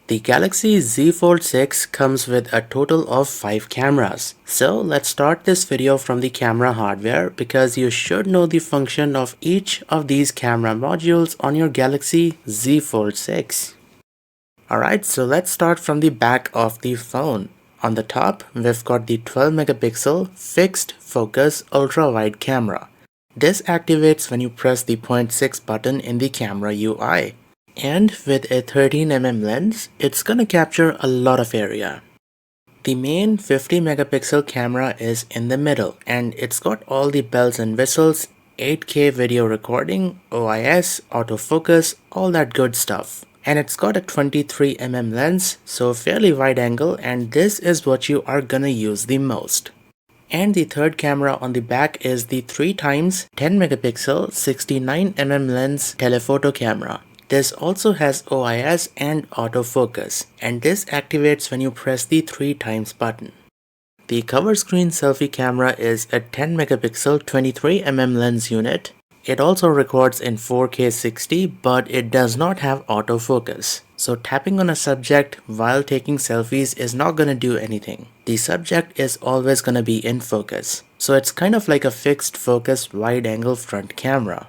The Galaxy Z Fold 6 comes with a total of 5 cameras. So let's start this video from the camera hardware because you should know the function of each of these camera modules on your Galaxy Z Fold 6. Alright, so let's start from the back of the phone. On the top, we've got the 12 megapixel fixed focus ultra wide camera. This activates when you press the 0.6 button in the camera UI. And with a 13mm lens, it's gonna capture a lot of area. The main 50 megapixel camera is in the middle and it's got all the bells and whistles, 8K video recording, OIS, autofocus, all that good stuff. And it's got a 23mm lens, so fairly wide angle, and this is what you are gonna use the most. And the third camera on the back is the 3x 10 megapixel 69mm lens telephoto camera. This also has OIS and autofocus, and this activates when you press the 3x button. The cover screen selfie camera is a 10 megapixel 23mm lens unit. It also records in 4K 60, but it does not have autofocus. So tapping on a subject while taking selfies is not gonna do anything. The subject is always gonna be in focus. So it's kind of like a fixed focus wide angle front camera.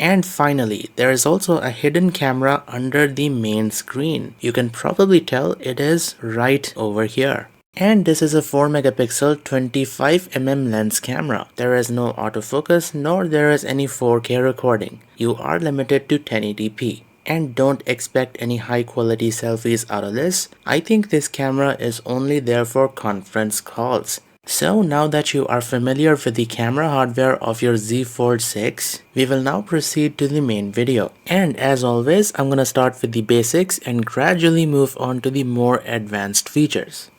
And finally, there is also a hidden camera under the main screen. You can probably tell it is right over here. And this is a 4 megapixel 25mm lens camera. There is no autofocus nor there is any 4K recording. You are limited to 1080p. And don't expect any high quality selfies out of this. I think this camera is only there for conference calls. So now that you are familiar with the camera hardware of your Z Fold 6, we will now proceed to the main video. And as always, I'm gonna start with the basics and gradually move on to the more advanced features.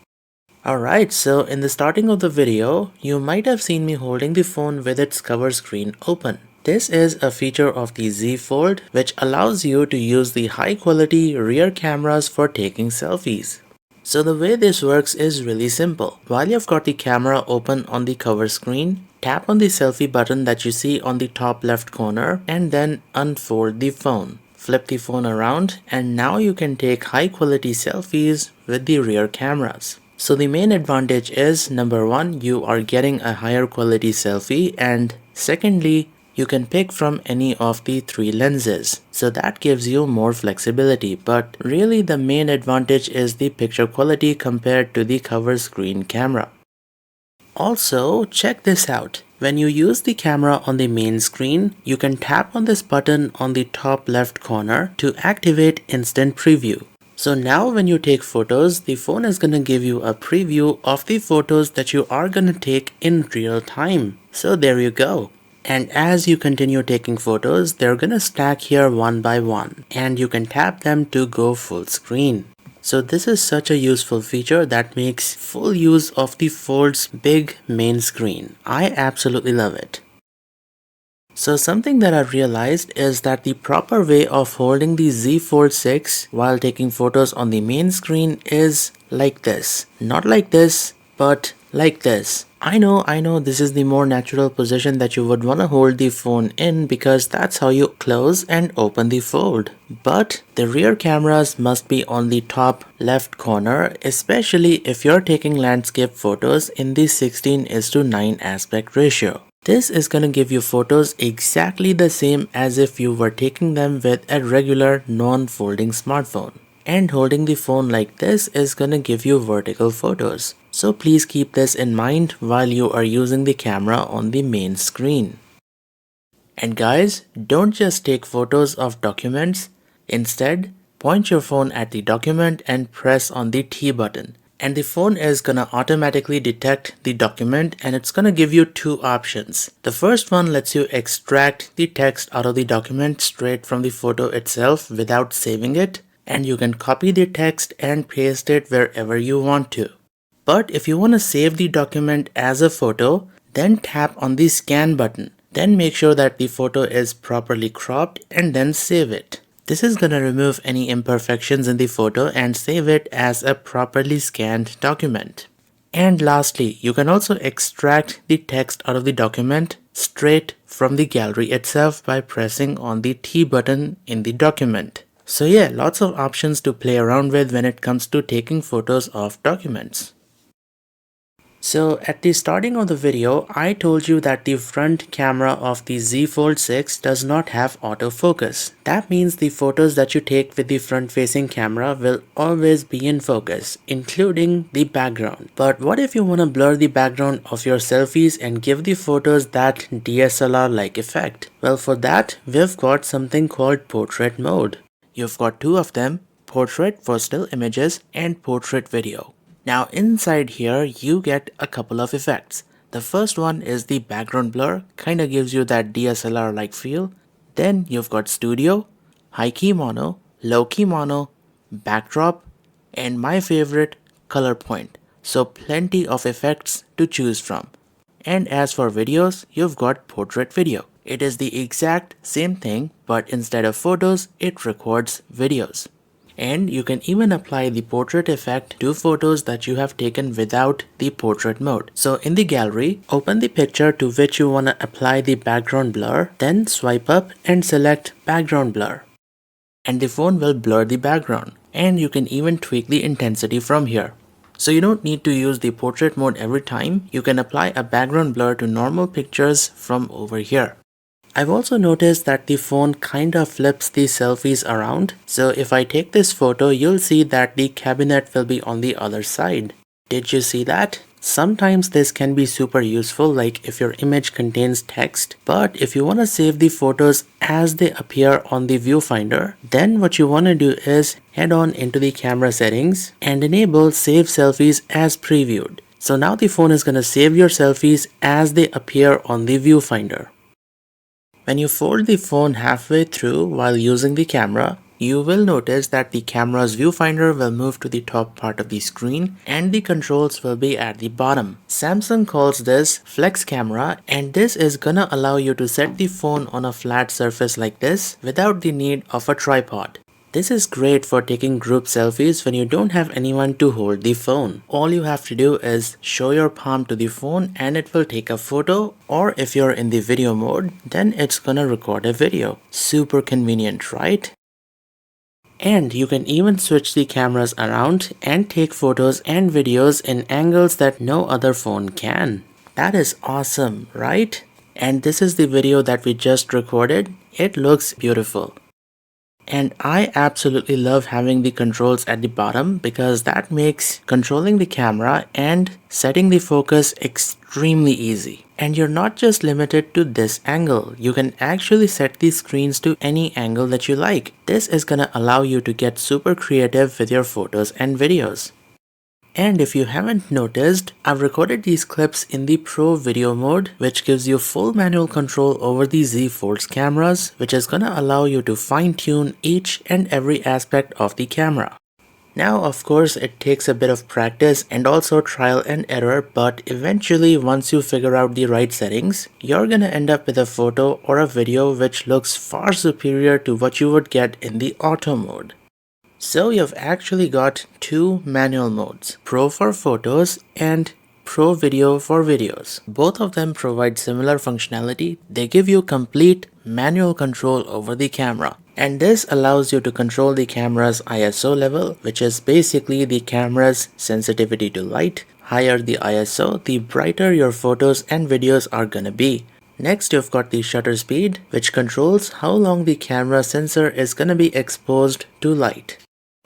Alright, so in the starting of the video, you might have seen me holding the phone with its cover screen open. This is a feature of the Z Fold which allows you to use the high quality rear cameras for taking selfies. So the way this works is really simple. While you've got the camera open on the cover screen, tap on the selfie button that you see on the top left corner and then unfold the phone. Flip the phone around and now you can take high quality selfies with the rear cameras. So the main advantage is, number one, you are getting a higher quality selfie, and secondly, you can pick from any of the 3 lenses, so that gives you more flexibility, but really the main advantage is the picture quality compared to the cover screen camera. Also, check this out. When you use the camera on the main screen, you can tap on this button on the top left corner to activate instant preview. So now when you take photos, the phone is gonna give you a preview of the photos that you are gonna take in real time. So there you go. And as you continue taking photos, they're gonna stack here one by one, and you can tap them to go full screen. So this is such a useful feature that makes full use of the Fold's big main screen. I absolutely love it. So something that I've realized is that the proper way of holding the Z Fold 6 while taking photos on the main screen is like this. Not like this, but like this. I know this is the more natural position that you would want to hold the phone in because that's how you close and open the fold. But the rear cameras must be on the top left corner, especially if you're taking landscape photos in the 16:9 aspect ratio. This is gonna give you photos exactly the same as if you were taking them with a regular non-folding smartphone. And holding the phone like this is gonna give you vertical photos. So please keep this in mind while you are using the camera on the main screen. And guys, don't just take photos of documents. Instead, point your phone at the document and press on the T button. And the phone is gonna automatically detect the document and it's gonna give you 2 options. The first one lets you extract the text out of the document straight from the photo itself without saving it, and you can copy the text and paste it wherever you want to. But if you want to save the document as a photo, then tap on the scan button. Then make sure that the photo is properly cropped and then save it. This is gonna remove any imperfections in the photo and save it as a properly scanned document. And lastly, you can also extract the text out of the document straight from the gallery itself by pressing on the T button in the document. So yeah, lots of options to play around with when it comes to taking photos of documents. So at the starting of the video, I told you that the front camera of the Z Fold 6 does not have autofocus. That means the photos that you take with the front facing camera will always be in focus, including the background. But what if you want to blur the background of your selfies and give the photos that DSLR like effect? Well, for that, we've got something called portrait mode. You've got two of them, portrait for still images and portrait video. Now inside here you get a couple of effects. The first one is the background blur, kinda gives you that DSLR like feel. Then you've got studio, high key mono, low key mono, backdrop, and my favorite, color point. So plenty of effects to choose from. And as for videos, you've got portrait video. It is the exact same thing, but instead of photos, it records videos. And you can even apply the portrait effect to photos that you have taken without the portrait mode. So in the gallery, open the picture to which you want to apply the background blur, then swipe up and select background blur. And the phone will blur the background. And you can even tweak the intensity from here. So you don't need to use the portrait mode every time. You can apply a background blur to normal pictures from over here. I've also noticed that the phone kinda flips the selfies around, so if I take this photo, you'll see that the cabinet will be on the other side. Did you see that? Sometimes this can be super useful, like if your image contains text, but if you want to save the photos as they appear on the viewfinder, then what you want to do is head on into the camera settings and enable Save Selfies as Previewed. So now the phone is going to save your selfies as they appear on the viewfinder. When you fold the phone halfway through while using the camera, you will notice that the camera's viewfinder will move to the top part of the screen and the controls will be at the bottom. Samsung calls this flex camera, and this is gonna allow you to set the phone on a flat surface like this without the need of a tripod. This is great for taking group selfies when you don't have anyone to hold the phone. All you have to do is show your palm to the phone and it will take a photo, or if you're in the video mode, then it's gonna record a video. Super convenient, right? And you can even switch the cameras around and take photos and videos in angles that no other phone can. That is awesome, right? And this is the video that we just recorded. It looks beautiful. And I absolutely love having the controls at the bottom because that makes controlling the camera and setting the focus extremely easy. And you're not just limited to this angle. You can actually set these screens to any angle that you like. This is gonna allow you to get super creative with your photos and videos. And if you haven't noticed, I've recorded these clips in the Pro video mode, which gives you full manual control over the Z Fold's cameras, which is gonna allow you to fine-tune each and every aspect of the camera. Now, of course, it takes a bit of practice and also trial and error, but eventually once you figure out the right settings, you're gonna end up with a photo or a video which looks far superior to what you would get in the auto mode. So you've actually got two manual modes, Pro for photos and Pro video for videos. Both of them provide similar functionality. They give you complete manual control over the camera. And this allows you to control the camera's ISO level, which is basically the camera's sensitivity to light. Higher the ISO, the brighter your photos and videos are gonna be. Next, you've got the shutter speed, which controls how long the camera sensor is gonna be exposed to light.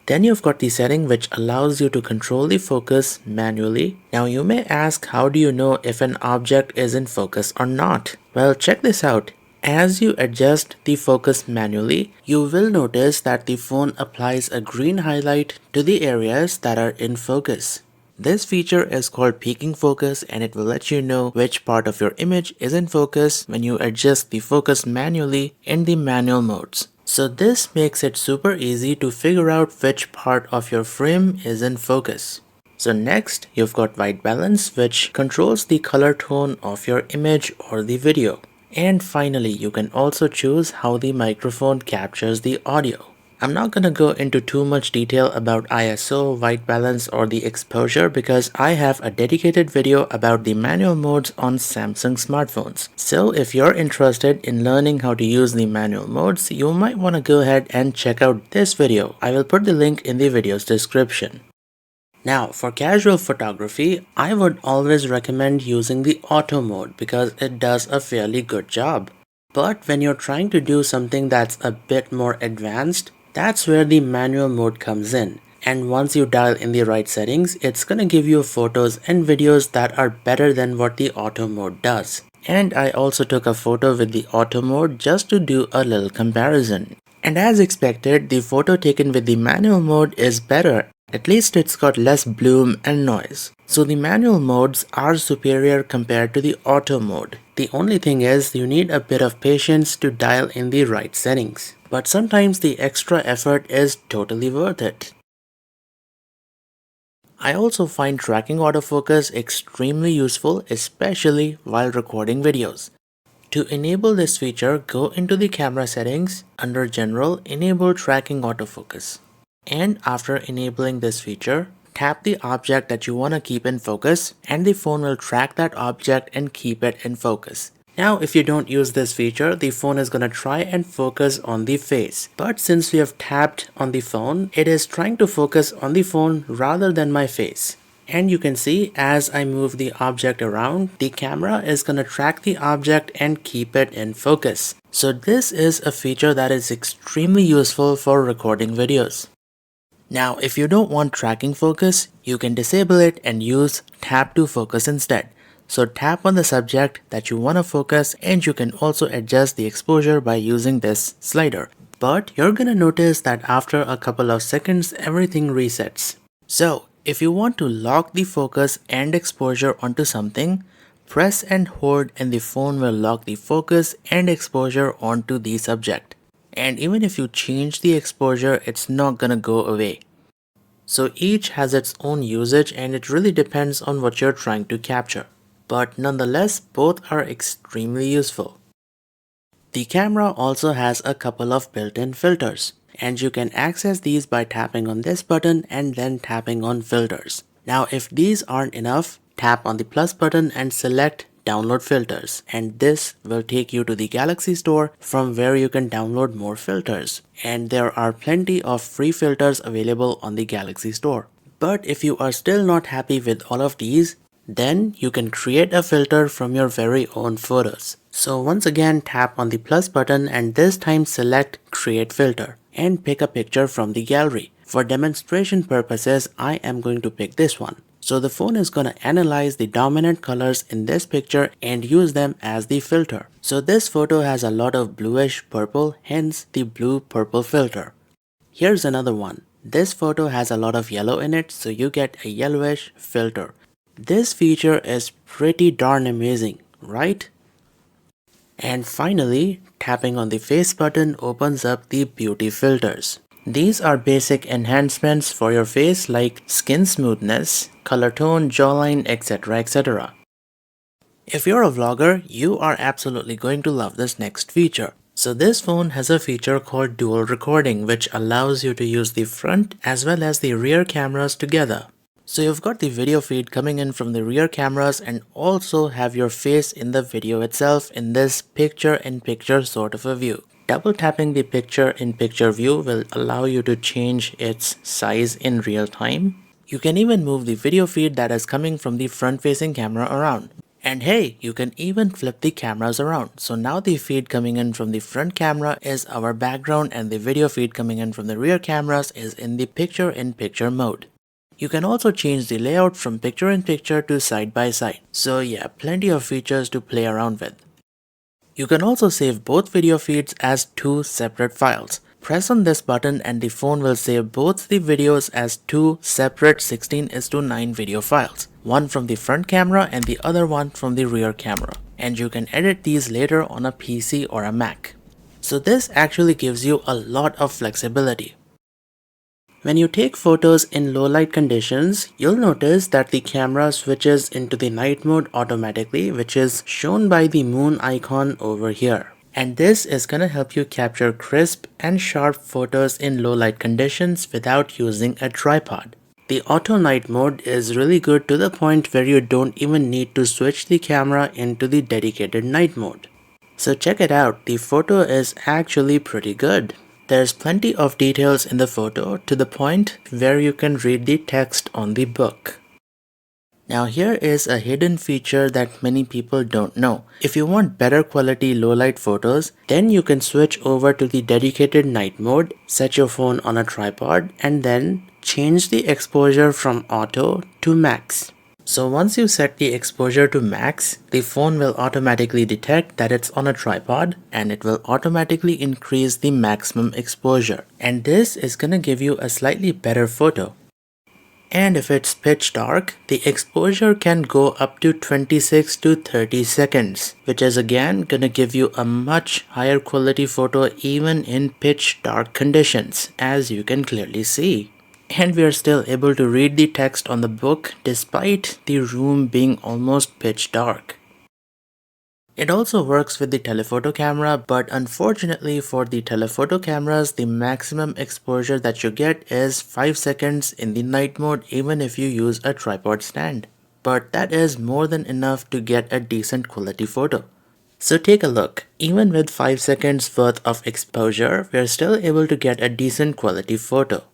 Then you've got the setting which allows you to control the focus manually. Now you may ask, how do you know if an object is in focus or not? Well, check this out. As you adjust the focus manually, you will notice that the phone applies a green highlight to the areas that are in focus. This feature is called peaking focus, and it will let you know which part of your image is in focus when you adjust the focus manually in the manual modes. So this makes it super easy to figure out which part of your frame is in focus. So next, you've got white balance, which controls the color tone of your image or the video. And finally, you can also choose how the microphone captures the audio. I'm not gonna go into too much detail about ISO, white balance or the exposure because I have a dedicated video about the manual modes on Samsung smartphones. So if you're interested in learning how to use the manual modes, you might want to go ahead and check out this video. I will put the link in the video's description. Now, for casual photography, I would always recommend using the auto mode because it does a fairly good job. But when you're trying to do something that's a bit more advanced, that's where the manual mode comes in. And once you dial in the right settings, it's gonna give you photos and videos that are better than what the auto mode does. And I also took a photo with the auto mode just to do a little comparison. And as expected, the photo taken with the manual mode is better. At least it's got less bloom and noise. So the manual modes are superior compared to the auto mode. The only thing is you need a bit of patience to dial in the right settings. But sometimes the extra effort is totally worth it. I also find tracking autofocus extremely useful, especially while recording videos. To enable this feature, go into the camera settings, under General, enable tracking autofocus. And after enabling this feature, tap the object that you want to keep in focus and the phone will track that object and keep it in focus. Now if you don't use this feature, the phone is going to try and focus on the face. But since we have tapped on the phone, it is trying to focus on the phone rather than my face. And you can see as I move the object around, the camera is going to track the object and keep it in focus. So this is a feature that is extremely useful for recording videos. Now, if you don't want tracking focus, you can disable it and use tap to focus instead. So tap on the subject that you want to focus and you can also adjust the exposure by using this slider. But you're gonna notice that after a couple of seconds, everything resets. So if you want to lock the focus and exposure onto something, press and hold and the phone will lock the focus and exposure onto the subject. And even if you change the exposure, it's not gonna go away. So each has its own usage and it really depends on what you're trying to capture. But nonetheless, both are extremely useful. The camera also has a couple of built-in filters, and you can access these by tapping on this button and then tapping on filters. Now if these aren't enough, tap on the plus button and select download filters, and this will take you to the Galaxy Store from where you can download more filters. And there are plenty of free filters available on the Galaxy Store. But if you are still not happy with all of these, then you can create a filter from your very own photos. So once again, tap on the plus button and this time select create filter and pick a picture from the gallery. For demonstration purposes, I am going to pick this one. So the phone is going to analyze the dominant colors in this picture and use them as the filter. So this photo has a lot of bluish purple, hence the blue purple filter. Here's another one. This photo has a lot of yellow in it, so you get a yellowish filter. This feature is pretty darn amazing, right? And finally, tapping on the face button opens up the beauty filters. These are basic enhancements for your face like skin smoothness, color tone, jawline, etc. etc. If you're a vlogger, you are absolutely going to love this next feature. So this phone has a feature called dual recording, which allows you to use the front as well as the rear cameras together. So you've got the video feed coming in from the rear cameras and also have your face in the video itself in this picture-in-picture sort of a view. Double tapping the picture-in-picture view will allow you to change its size in real time. You can even move the video feed that is coming from the front-facing camera around. And hey, you can even flip the cameras around. So now the feed coming in from the front camera is our background and the video feed coming in from the rear cameras is in the picture-in-picture mode. You can also change the layout from picture-in-picture to side-by-side. So yeah, plenty of features to play around with. You can also save both video feeds as two separate files. Press on this button and the phone will save both the videos as two separate 16:9 video files. One from the front camera and the other one from the rear camera. And you can edit these later on a PC or a Mac. So this actually gives you a lot of flexibility. When you take photos in low light conditions, you'll notice that the camera switches into the night mode automatically, which is shown by the moon icon over here. And this is gonna help you capture crisp and sharp photos in low light conditions without using a tripod. The auto night mode is really good to the point where you don't even need to switch the camera into the dedicated night mode. So check it out, the photo is actually pretty good. There's plenty of details in the photo to the point where you can read the text on the book. Now here is a hidden feature that many people don't know. If you want better quality low light photos, then you can switch over to the dedicated night mode, set your phone on a tripod, and then change the exposure from auto to max. So once you set the exposure to max, the phone will automatically detect that it's on a tripod and it will automatically increase the maximum exposure. And this is gonna give you a slightly better photo. And if it's pitch dark, the exposure can go up to 26 to 30 seconds, which is again gonna give you a much higher quality photo even in pitch dark conditions, as you can clearly see. And we are still able to read the text on the book despite the room being almost pitch dark. It also works with the telephoto camera, but unfortunately for the telephoto cameras, the maximum exposure that you get is 5 seconds in the night mode even if you use a tripod stand. But that is more than enough to get a decent quality photo. So take a look, even with 5 seconds worth of exposure, we are still able to get a decent quality photo.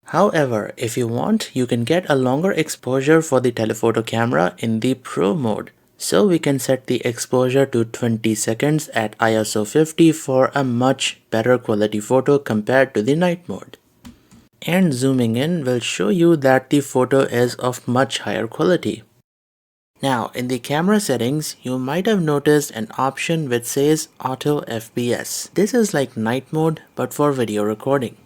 However, if you want, you can get a longer exposure for the telephoto camera in the Pro mode. So we can set the exposure to 20 seconds at ISO 50 for a much better quality photo compared to the night mode. And zooming in will show you that the photo is of much higher quality. Now in the camera settings, you might have noticed an option which says Auto FPS. This is like night mode but for video recording.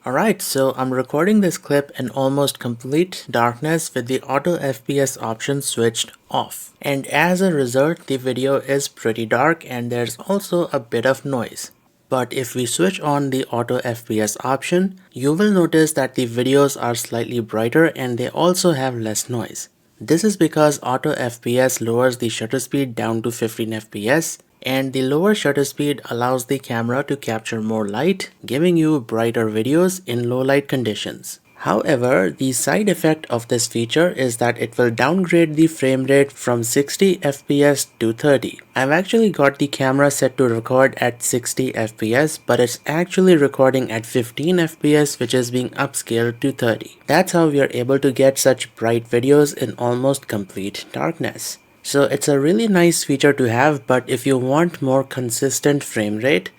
Alright, so I'm recording this clip in almost complete darkness with the auto FPS option switched off. And as a result, the video is pretty dark and there's also a bit of noise. But if we switch on the auto FPS option, you will notice that the videos are slightly brighter and they also have less noise. This is because auto FPS lowers the shutter speed down to 15 FPS, and the lower shutter speed allows the camera to capture more light, giving you brighter videos in low light conditions. However, the side effect of this feature is that it will downgrade the frame rate from 60 FPS to 30. I've actually got the camera set to record at 60 FPS, but it's actually recording at 15 FPS, which is being upscaled to 30. That's how we are able to get such bright videos in almost complete darkness. So it's a really nice feature to have, but if you want more consistent frame rate,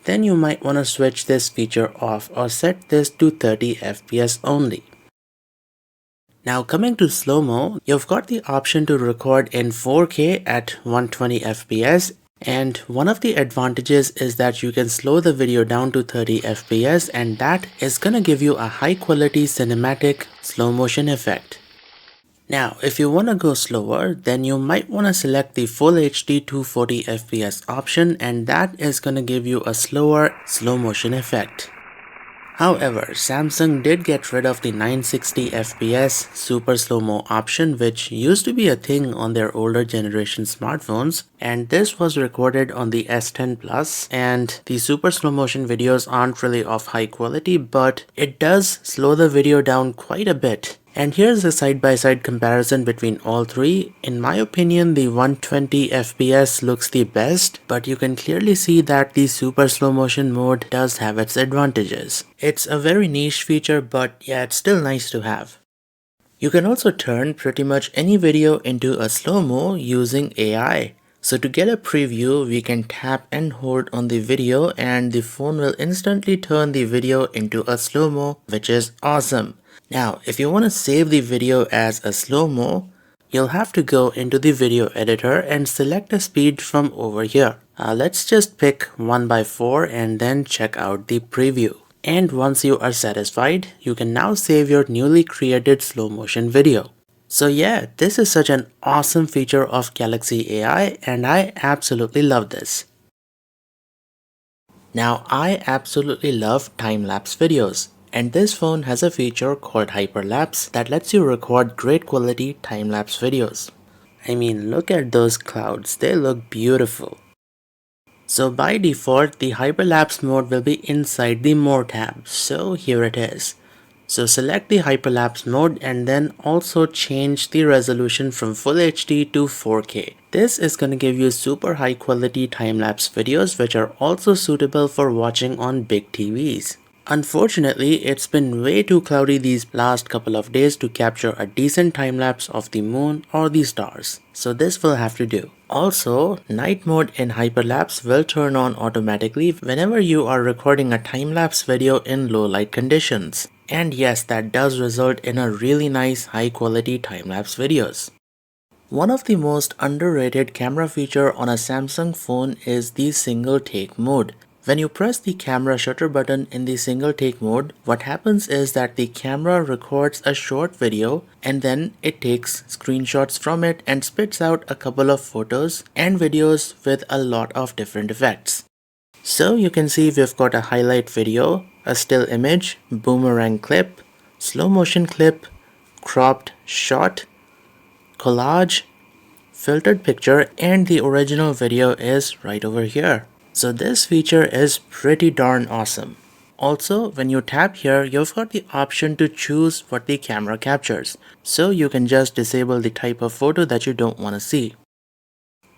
then you might want to switch this feature off or set this to 30 FPS only. Now coming to Slo-Mo, you've got the option to record in 4K at 120 FPS, and one of the advantages is that you can slow the video down to 30 FPS, and that is gonna give you a high quality cinematic slow motion effect. Now, if you want to go slower, then you might want to select the Full HD 240 FPS option, and that is going to give you a slower slow motion effect. However, Samsung did get rid of the 960 FPS Super Slow-Mo option, which used to be a thing on their older generation smartphones, and this was recorded on the S10 Plus, and the Super Slow Motion videos aren't really of high quality, but it does slow the video down quite a bit. And here's a side-by-side comparison between all three. In my opinion, the 120 FPS looks the best, but you can clearly see that the super slow motion mode does have its advantages. It's a very niche feature, but yeah, it's still nice to have. You can also turn pretty much any video into a slow-mo using AI. So to get a preview, we can tap and hold on the video and the phone will instantly turn the video into a slow-mo, which is awesome. Now, if you want to save the video as a slow-mo, you'll have to go into the video editor and select a speed from over here. Let's just pick 1/4 and then check out the preview. And once you are satisfied, you can now save your newly created slow motion video. So yeah, this is such an awesome feature of Galaxy AI and I absolutely love this. Now I absolutely love time-lapse videos. And this phone has a feature called Hyperlapse that lets you record great quality time-lapse videos. I mean, look at those clouds, they look beautiful. So by default, the hyperlapse mode will be inside the More tab. So here it is. So select the hyperlapse mode and then also change the resolution from Full HD to 4K. This is going to give you super high quality time-lapse videos which are also suitable for watching on big TVs. Unfortunately, it's been way too cloudy these last couple of days to capture a decent time-lapse of the moon or the stars. So this will have to do. Also, night mode in hyperlapse will turn on automatically whenever you are recording a time-lapse video in low light conditions. And yes, that does result in a really nice high quality time-lapse videos. One of the most underrated camera feature on a Samsung phone is the single take mode. When you press the camera shutter button in the single take mode, what happens is that the camera records a short video and then it takes screenshots from it and spits out a couple of photos and videos with a lot of different effects. So you can see we've got a highlight video, a still image, boomerang clip, slow motion clip, cropped shot, collage, filtered picture, and the original video is right over here. So this feature is pretty darn awesome. Also, when you tap here, you've got the option to choose what the camera captures. So you can just disable the type of photo that you don't want to see.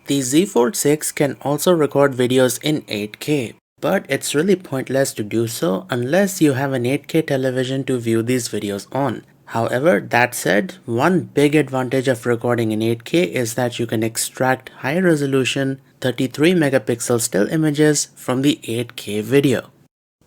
The Z Fold 6 can also record videos in 8K, but it's really pointless to do so unless you have an 8K television to view these videos on. However, that said, one big advantage of recording in 8K is that you can extract high resolution 33 megapixel still images from the 8K video.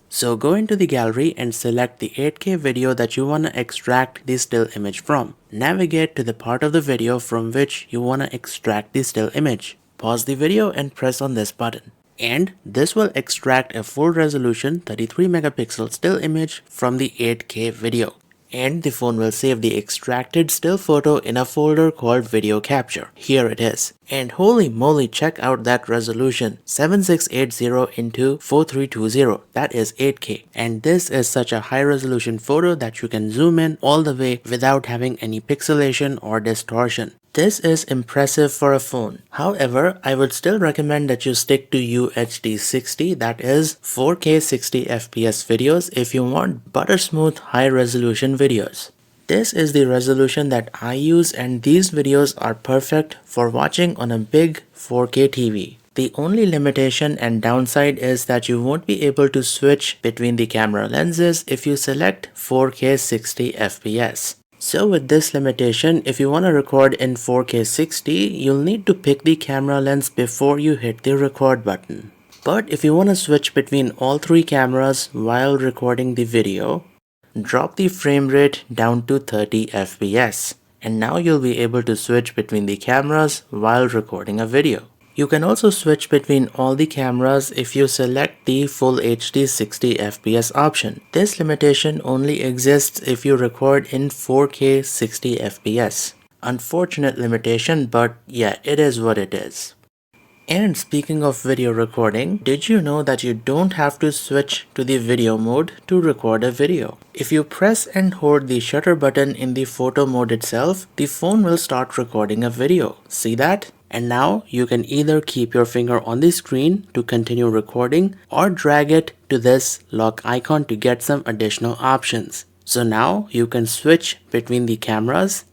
So go into the gallery and select the 8K video that you want to extract the still image from. Navigate to the part of the video from which you want to extract the still image. Pause the video and press on this button. And this will extract a full resolution 33 megapixel still image from the 8K video. And the phone will save the extracted still photo in a folder called video capture. Here it is. And holy moly, check out that resolution, 7680 into 4320. That is 8K. And this is such a high resolution photo that you can zoom in all the way without having any pixelation or distortion. This is impressive for a phone. However, I would still recommend that you stick to UHD 60, that is 4K 60 FPS videos if you want butter smooth high resolution videos. This is the resolution that I use and these videos are perfect for watching on a big 4K TV. The only limitation and downside is that you won't be able to switch between the camera lenses if you select 4K 60 FPS. So with this limitation, if you want to record in 4K 60, you'll need to pick the camera lens before you hit the record button. But if you want to switch between all three cameras while recording the video, drop the frame rate down to 30 FPS. And now you'll be able to switch between the cameras while recording a video. You can also switch between all the cameras if you select the Full HD 60 FPS option. This limitation only exists if you record in 4K 60 FPS. Unfortunate limitation, but yeah, it is what it is. And speaking of video recording, did you know that you don't have to switch to the video mode to record a video? If you press and hold the shutter button in the photo mode itself, the phone will start recording a video. See that? And now you can either keep your finger on the screen to continue recording or drag it to this lock icon to get some additional options. So now you can switch between the cameras,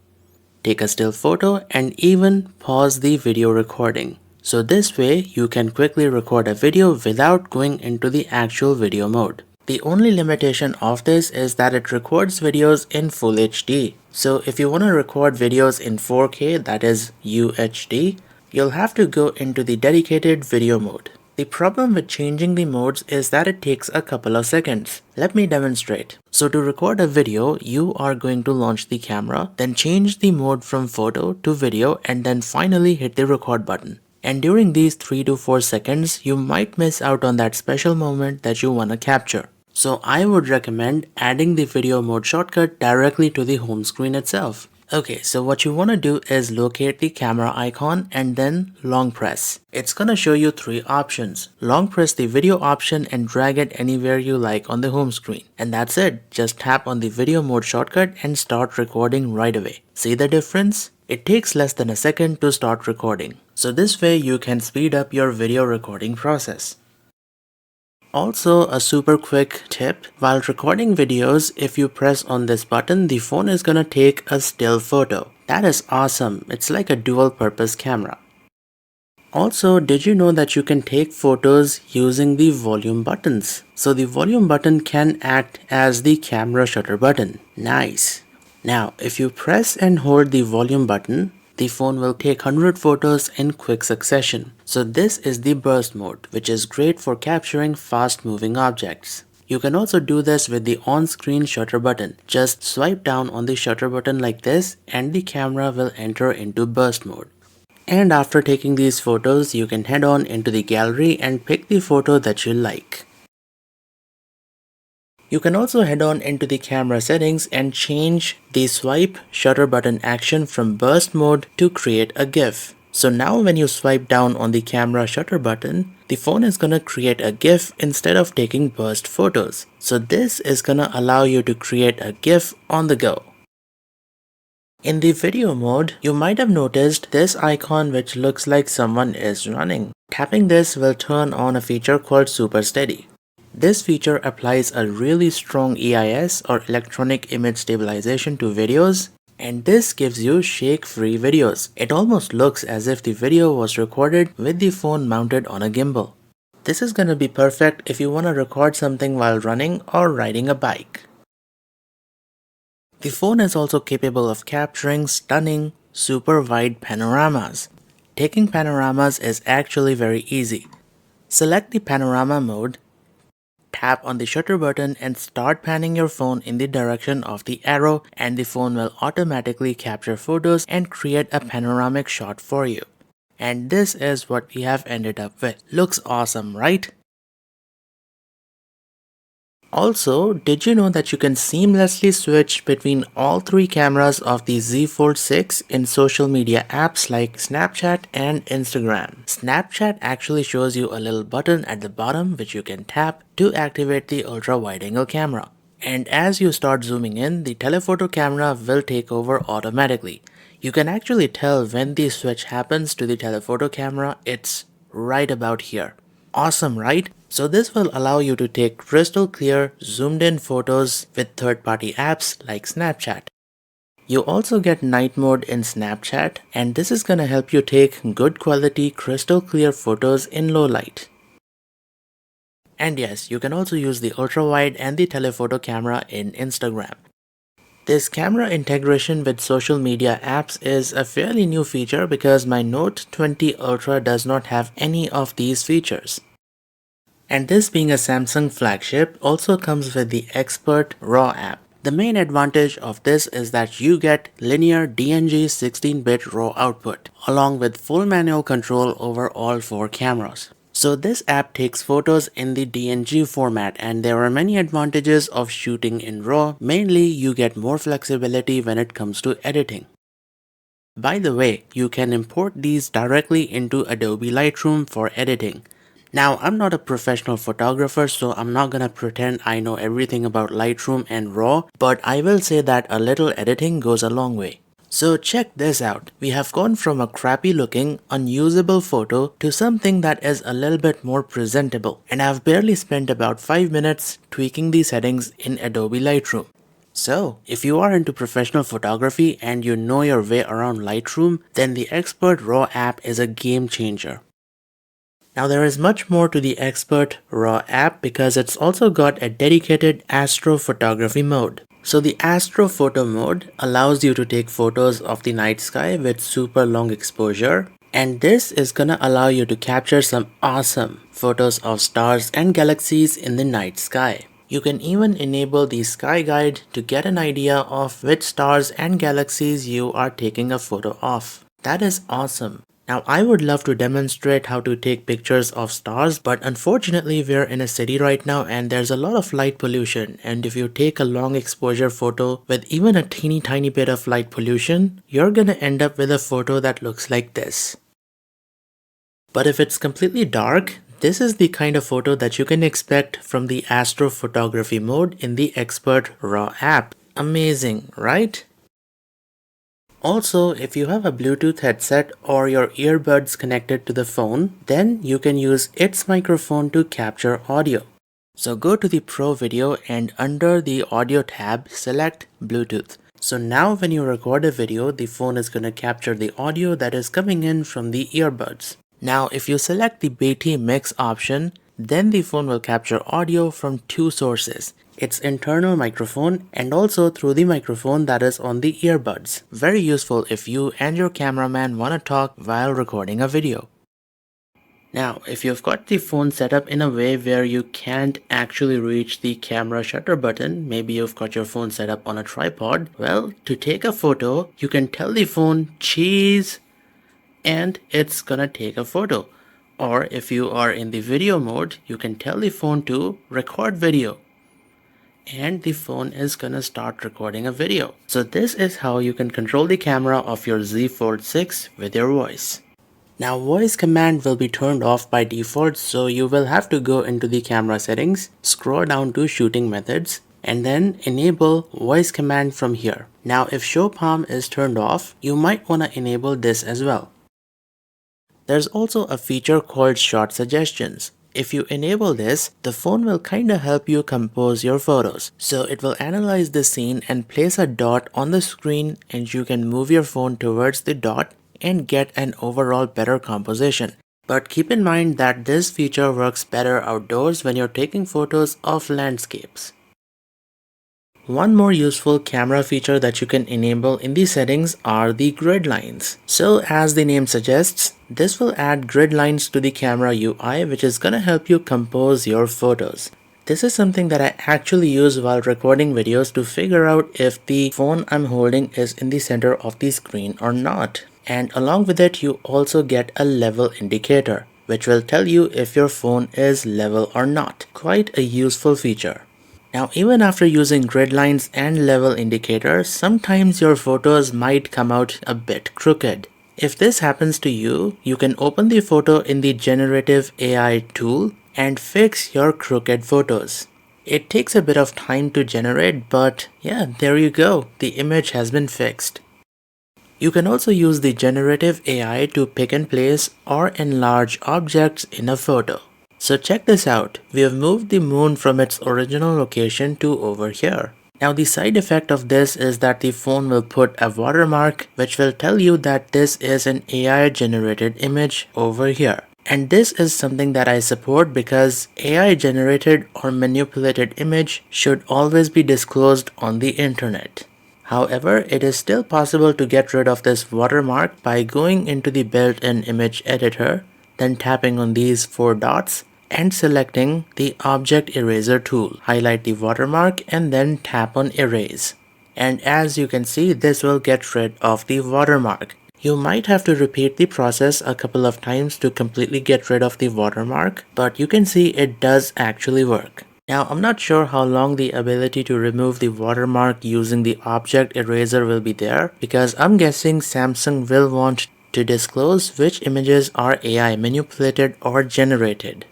take a still photo, and even pause the video recording. So this way you can quickly record a video without going into the actual video mode. The only limitation of this is that it records videos in Full HD. So if you want to record videos in 4K, that is UHD, you'll have to go into the dedicated video mode. The problem with changing the modes is that it takes a couple of seconds. Let me demonstrate. So to record a video, you are going to launch the camera, then change the mode from photo to video, and then finally hit the record button. And during these 3 to 4 seconds, you might miss out on that special moment that you want to capture. So I would recommend adding the video mode shortcut directly to the home screen itself. Okay, so what you want to do is locate the camera icon and then long press. It's gonna show you 3 options. Long press the video option and drag it anywhere you like on the home screen. And that's it. Just tap on the video mode shortcut and start recording right away. See the difference? It takes less than a second to start recording. So this way you can speed up your video recording process. Also, a super quick tip, while recording videos, if you press on this button, the phone is gonna take a still photo. That is awesome. It's like a dual purpose camera. Also, did you know that you can take photos using the volume buttons? So the volume button can act as the camera shutter button. Nice. Now, if you press and hold the volume button, the phone will take 100 photos in quick succession. So this is the burst mode, which is great for capturing fast moving objects. You can also do this with the on-screen shutter button. Just swipe down on the shutter button like this and the camera will enter into burst mode. And after taking these photos, you can head on into the gallery and pick the photo that you like. You can also head on into the camera settings and change the swipe shutter button action from burst mode to create a GIF. So now when you swipe down on the camera shutter button, the phone is gonna create a GIF instead of taking burst photos. So this is gonna allow you to create a GIF on the go. In the video mode, you might have noticed this icon which looks like someone is running. Tapping this will turn on a feature called Super Steady. This feature applies a really strong EIS or electronic image stabilization to videos, and this gives you shake-free videos. It almost looks as if the video was recorded with the phone mounted on a gimbal. This is gonna be perfect if you wanna record something while running or riding a bike. The phone is also capable of capturing stunning, super wide panoramas. Taking panoramas is actually very easy. Select the panorama mode, tap on the shutter button and start panning your phone in the direction of the arrow, and the phone will automatically capture photos and create a panoramic shot for you. And this is what we have ended up with. Looks awesome, right? Also, did you know that you can seamlessly switch between all three cameras of the Z Fold 6 in social media apps like Snapchat and Instagram? Snapchat actually shows you a little button at the bottom which you can tap to activate the ultra wide angle camera. And as you start zooming in, the telephoto camera will take over automatically. You can actually tell when the switch happens to the telephoto camera. It's right about here. Awesome, right? So this will allow you to take crystal clear, zoomed in photos with third-party apps like Snapchat. You also get night mode in Snapchat, and this is gonna help you take good quality, crystal clear photos in low light. And yes, you can also use the ultra wide and the telephoto camera in Instagram. This camera integration with social media apps is a fairly new feature because my Note 20 Ultra does not have any of these features. And this being a Samsung flagship also comes with the Expert RAW app. The main advantage of this is that you get linear DNG 16-bit RAW output along with full manual control over all four cameras. So this app takes photos in the DNG format, and there are many advantages of shooting in RAW. Mainly, you get more flexibility when it comes to editing. By the way, you can import these directly into Adobe Lightroom for editing. Now, I'm not a professional photographer, so I'm not gonna pretend I know everything about Lightroom and RAW, but I will say that a little editing goes a long way. So check this out. We have gone from a crappy looking, unusable photo to something that is a little bit more presentable, and I've barely spent about 5 minutes tweaking the settings in Adobe Lightroom. So, if you are into professional photography and you know your way around Lightroom, then the Expert RAW app is a game changer. Now there is much more to the Expert RAW app because it's also got a dedicated Astro photography mode. So the Astro photo mode allows you to take photos of the night sky with super long exposure, and this is gonna allow you to capture some awesome photos of stars and galaxies in the night sky. You can even enable the sky guide to get an idea of which stars and galaxies you are taking a photo of. That is awesome. Now I would love to demonstrate how to take pictures of stars, but unfortunately we're in a city right now and there's a lot of light pollution, and if you take a long exposure photo with even a teeny tiny bit of light pollution, you're gonna end up with a photo that looks like this. But if it's completely dark, this is the kind of photo that you can expect from the Astro photography mode in the Expert RAW app. Amazing, right? Also, if you have a Bluetooth headset or your earbuds connected to the phone, then you can use its microphone to capture audio. So go to the Pro video and under the Audio tab, select Bluetooth. So now when you record a video, the phone is going to capture the audio that is coming in from the earbuds. Now if you select the BT Mix option, then the phone will capture audio from two sources. Its internal microphone and also through the microphone that is on the earbuds. Very useful if you and your cameraman want to talk while recording a video. Now, if you've got the phone set up in a way where you can't actually reach the camera shutter button, maybe you've got your phone set up on a tripod, well, to take a photo, you can tell the phone, cheese, and it's gonna take a photo. Or if you are in the video mode, you can tell the phone to record video. And the phone is gonna start recording a video. So this is how you can control the camera of your Z Fold 6 with your voice. Now voice command will be turned off by default, so you will have to go into the camera settings, scroll down to shooting methods, and then enable voice command from here. Now if show palm is turned off, you might want to enable this as well. There's also a feature called shot suggestions. If you enable this, the phone will kinda help you compose your photos. So it will analyze the scene and place a dot on the screen, and you can move your phone towards the dot and get an overall better composition. But keep in mind that this feature works better outdoors when you're taking photos of landscapes. One more useful camera feature that you can enable in the settings are the grid lines. So as the name suggests, this will add grid lines to the camera UI, which is gonna help you compose your photos. This is something that I actually use while recording videos to figure out if the phone I'm holding is in the center of the screen or not. And along with it, you also get a level indicator, which will tell you if your phone is level or not. Quite a useful feature. Now, even after using grid lines and level indicators, sometimes your photos might come out a bit crooked. If this happens to you, you can open the photo in the generative AI tool and fix your crooked photos. It takes a bit of time to generate, but yeah, there you go. The image has been fixed. You can also use the generative AI to pick and place or enlarge objects in a photo. So check this out. We have moved the moon from its original location to over here. Now the side effect of this is that the phone will put a watermark which will tell you that this is an AI generated image over here. And this is something that I support because AI generated or manipulated image should always be disclosed on the internet. However, it is still possible to get rid of this watermark by going into the built-in image editor, then tapping on these four dots and selecting the object eraser tool. Highlight the watermark and then tap on erase. And as you can see, this will get rid of the watermark. You might have to repeat the process a couple of times to completely get rid of the watermark, but you can see it does actually work. Now, I'm not sure how long the ability to remove the watermark using the object eraser will be there, because I'm guessing Samsung will want to disclose which images are AI manipulated or generated.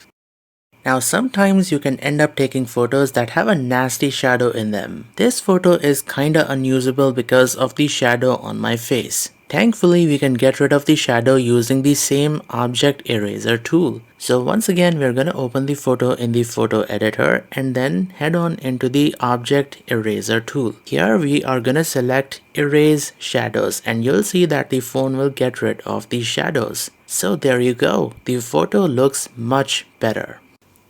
Now, sometimes you can end up taking photos that have a nasty shadow in them. This photo is kinda unusable because of the shadow on my face. Thankfully, we can get rid of the shadow using the same object eraser tool. So once again, we're gonna open the photo in the photo editor and then head on into the object eraser tool. Here we are gonna select erase shadows and you'll see that the phone will get rid of the shadows. So there you go. The photo looks much better.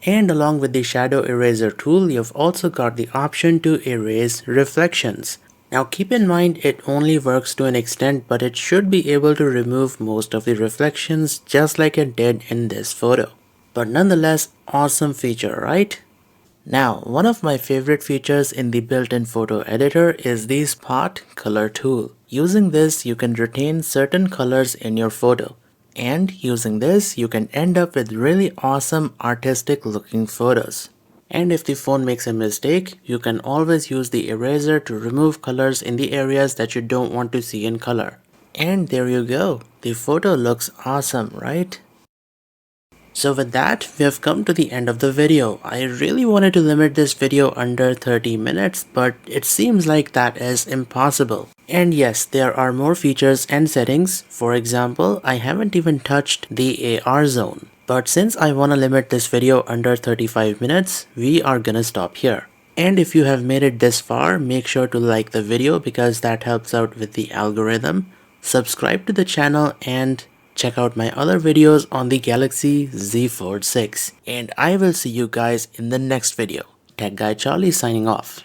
And along with the shadow eraser tool, you've also got the option to erase reflections. Now keep in mind it only works to an extent, but it should be able to remove most of the reflections just like it did in this photo. But nonetheless, awesome feature, right? Now, one of my favorite features in the built-in photo editor is the Spot Color tool. Using this, you can retain certain colors in your photo. And using this, you can end up with really awesome artistic looking photos. And if the phone makes a mistake, you can always use the eraser to remove colors in the areas that you don't want to see in color. And there you go. The photo looks awesome, right? So with that, we have come to the end of the video. I really wanted to limit this video under 30 minutes, but it seems like that is impossible. And yes, there are more features and settings. For example, I haven't even touched the AR zone. But since I wanna limit this video under 35 minutes, we are gonna stop here. And if you have made it this far, make sure to like the video because that helps out with the algorithm. Subscribe to the channel and check out my other videos on the Galaxy Z Fold 6. And I will see you guys in the next video. Tech Guy Charlie signing off.